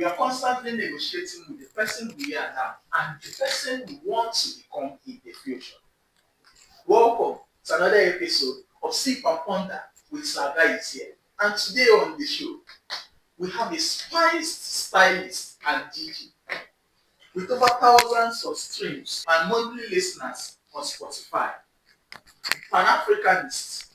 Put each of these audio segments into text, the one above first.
are constantly negotiating with the person we are now and the person we want to become in the future. Welcome to another episode of Sip and Ponder with Sirguy Is Here. And today on the show, we have a spiced stylist and DJ with over thousands of streams and monthly listeners on Spotify. Pan-Africanist,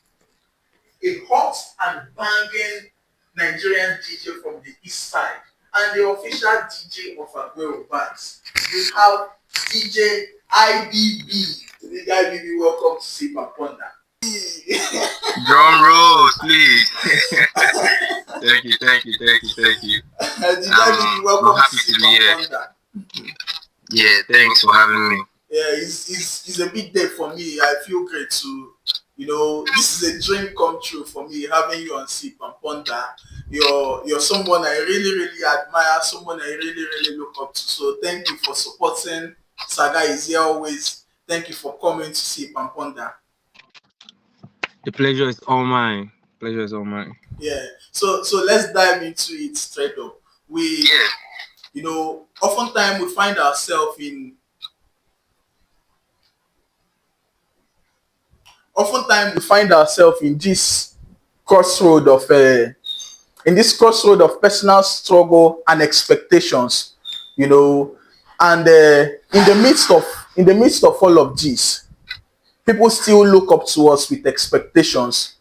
a hot and banging Nigerian DJ from the east side, and the official DJ of Aguero Bands. We have DJ IBB. DJ IBB, welcome to Sip and Ponder. Drum rolls, please. Thank you. DJ IBB, welcome to Sip and Ponder. Yeah, thanks for having me. Yeah, it's a big day for me. I feel great to, this is a dream come true for me having you on Sip and Ponder. You're someone I really admire, someone I really look up to. So thank you for supporting Sirguy Is Here always. Thank you for coming to Sip and Ponder. The pleasure is all mine. Yeah. So let's dive into it straight up. Oftentimes we find ourselves in this crossroad of personal struggle and expectations, and in the midst of all of this, people still look up to us with expectations.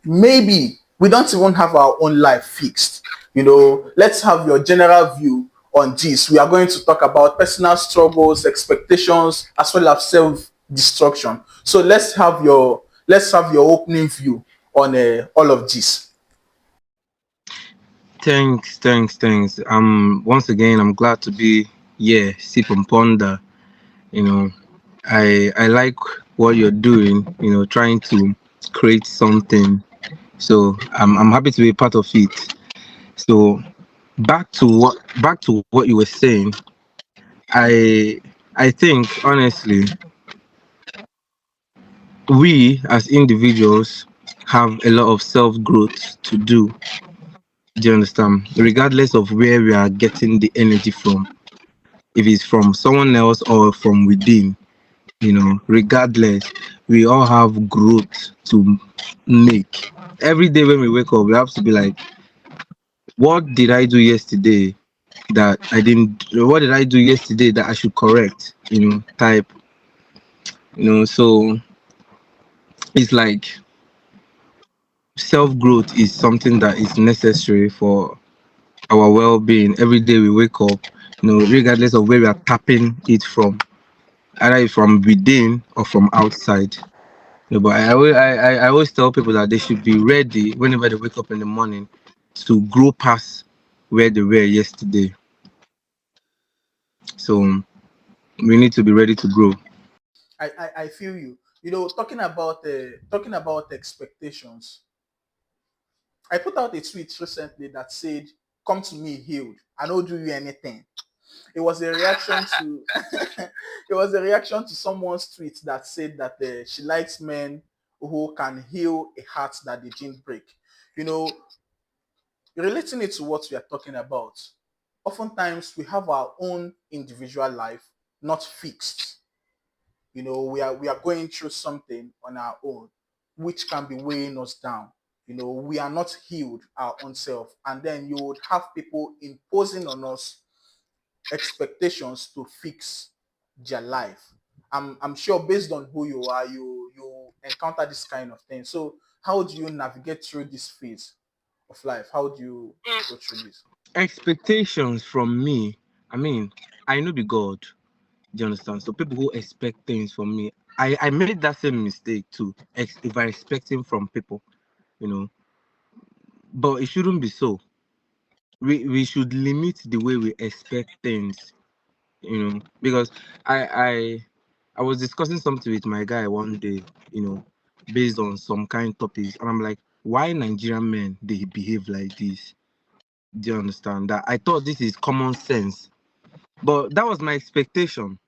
Maybe we don't even have our own life fixed. Let's have your general view on this. We are going to talk about personal struggles, expectations, as well as self-destruction. So let's have your opening view on all of this. Thanks. Once again, I'm glad to be here, Sip and Ponder. I like what you're doing. Trying to create something. So I'm happy to be a part of it. So back to what you were saying. I think honestly, we as individuals have a lot of self-growth to do. Do you understand? Regardless of where we are getting the energy from, if it's from someone else or from within, regardless, we all have growth to make. Every day when we wake up, we have to be like, what did I do yesterday that I didn't? What did I do yesterday that I should correct? Type. So it's like self-growth is something that is necessary for our well-being. Every day we wake up, regardless of where we are tapping it from, either from within or from outside. But I always tell people that they should be ready whenever they wake up in the morning to grow past where they were yesterday. So we need to be ready to grow. I feel you. Talking about expectations. I put out a tweet recently that said, "Come to me healed. I don't do you anything." It was a reaction to someone's tweet that said that she likes men who can heal a heart that they didn't break. Relating it to what we are talking about, oftentimes we have our own individual life not fixed. We are going through something on our own, which can be weighing us down. We are not healed our own self, and then you would have people imposing on us expectations to fix their life. I'm sure based on who you are, you encounter this kind of thing. So how do you navigate through this phase of life? How do you go through this? Expectations from me. I know be God. Do you understand? So people who expect things from me, I made that same mistake too. If I expecting from people, but it shouldn't be so. We should limit the way we expect things, because I was discussing something with my guy one day, based on some kind of topics, and I'm like, why Nigerian men they behave like this? Do you understand? That I thought this is common sense, but that was my expectation.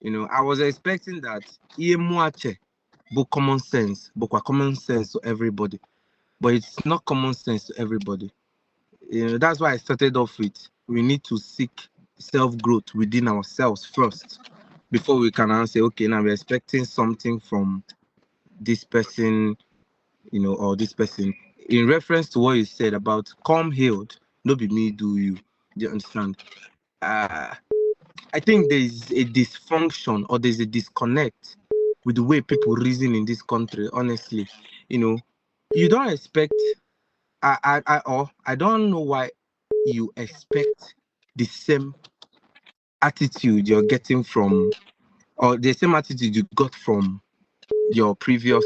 I was expecting that but common sense to everybody, but it's not common sense to everybody. That's why I started off with we need to seek self growth within ourselves first before we can now say, okay, now we're expecting something from this person, or this person. In reference to what you said about come healed, no be me do you. Do you understand? Uh, I think there's a dysfunction or there's a disconnect with the way people reason in this country. Honestly, you don't expect. I don't know why you expect the same attitude you're getting from, or the same attitude you got from your previous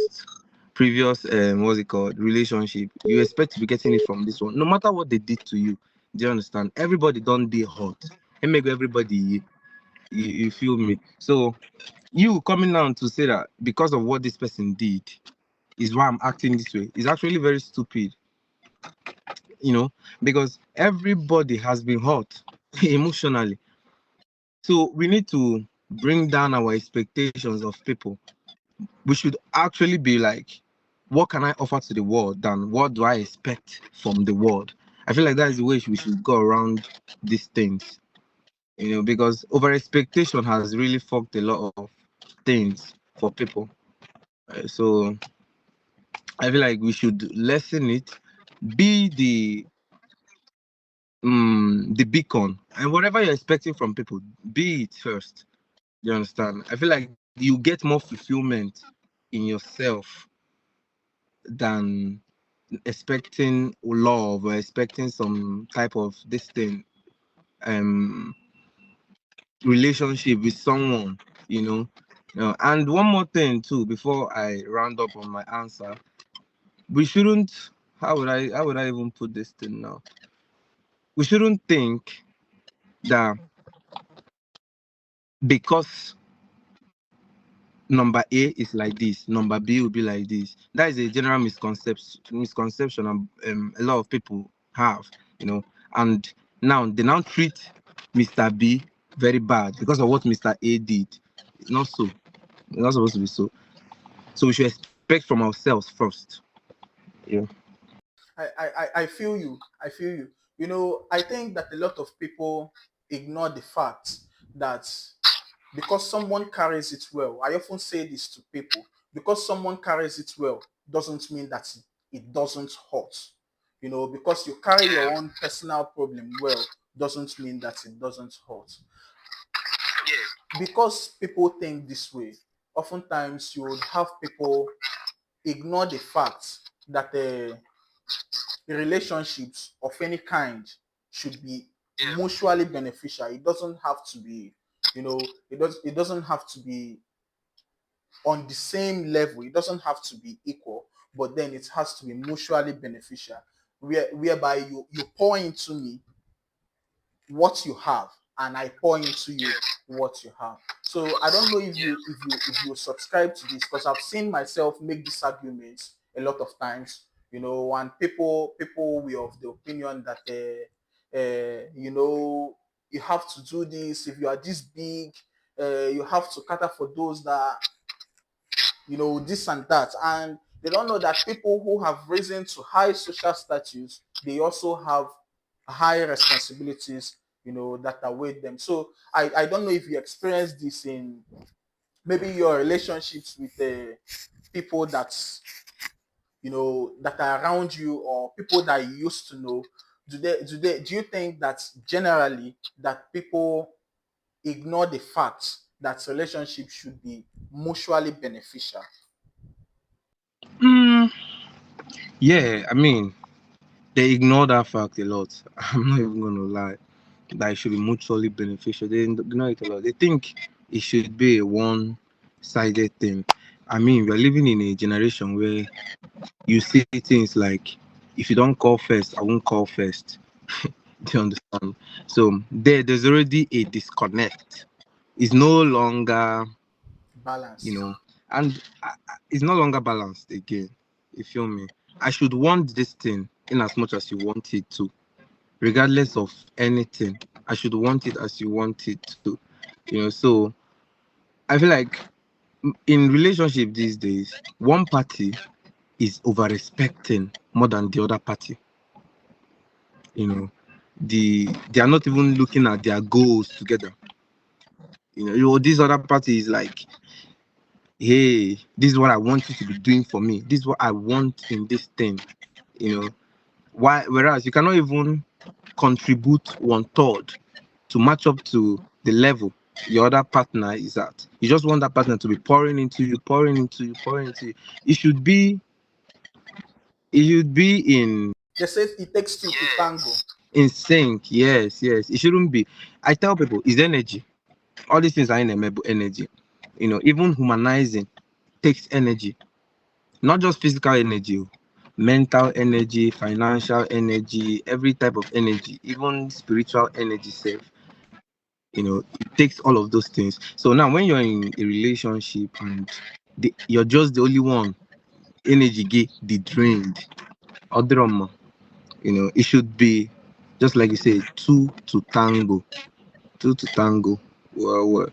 what's it called, relationship. You expect to be getting it from this one, no matter what they did to you. Do you understand? Everybody don't be hot and make everybody, you feel me? So you coming down to say that because of what this person did is why I'm acting this way is actually very stupid, because everybody has been hurt emotionally. So we need to bring down our expectations of people. We should actually be like, what can I offer to the world than what do I expect from the world? I feel like that is the way we should go around these things, because over expectation has really fucked a lot of things for people. So I feel like we should lessen it, be the beacon, and whatever you're expecting from people, be it first. You understand? I feel like you get more fulfillment in yourself than expecting love or expecting some type of this thing, um relationship with someone, you know. And one more thing too, before I round up on my answer, we shouldn't, how would I even put this thing now? We shouldn't think that because number A is like this, number B will be like this. That is a general misconception a lot of people have, and now they now treat Mr. B very bad because of what Mr. A did. It's not so. It's not supposed to be so. So we should expect from ourselves first. Yeah. I feel you. I feel you. I think that a lot of people ignore the fact that because someone carries it well, I often say this to people, because someone carries it well doesn't mean that it doesn't hurt. Because you carry your own personal problem well doesn't mean that it doesn't hurt. Because people think this way, oftentimes you would have people ignore the fact that relationships of any kind should be mutually beneficial. It doesn't have to be, it doesn't have to be on the same level. It doesn't have to be equal, but then it has to be mutually beneficial, whereby you pour into me what you have and I pour into you what you have. So I don't know if you subscribe to this, because I've seen myself make these arguments a lot of times, and people were of the opinion that you have to do this. If you are this big, you have to cater for those that, this and that. And they don't know that people who have risen to high social status, they also have high responsibilities, that await them. So I don't know if you experience this in maybe your relationships with people that are around you, or people that you used to know. Do you think that generally that people ignore the fact that relationships should be mutually beneficial? Mm, yeah, I mean, they ignore that fact a lot. I'm not even gonna lie. That it should be mutually beneficial. They ignore it a lot. They think it should be a one-sided thing. I mean, we're living in a generation where you see things like, if you don't call first, I won't call first. Do you understand? So there's already a disconnect. It's no longer, you Balance. know, and it's no longer balanced again. You feel me? I should want this thing in as much as you want it to, regardless of anything. I should want it as you want it to. So I feel like in relationship these days, one party is over respecting more than the other party. You know, they are not even looking at their goals together. This other party is like, hey, this is what I want you to be doing for me. This is what I want in this thing. You know, why? Whereas you cannot even contribute 1/3 to match up to the level your other partner is at. You just want that partner to be pouring into you, pouring into you, pouring into you. It should be, in They say it takes two to tango. sync. Yes, yes. It shouldn't be. I tell people it's energy. All these things are in energy. Even humanizing takes energy, not just physical energy, mental energy, financial energy, every type of energy, even spiritual energy self. It takes all of those things. So now when you're in a relationship and you're just the only one, energy get the drained or drama, it should be just like you say, two to tango. Well,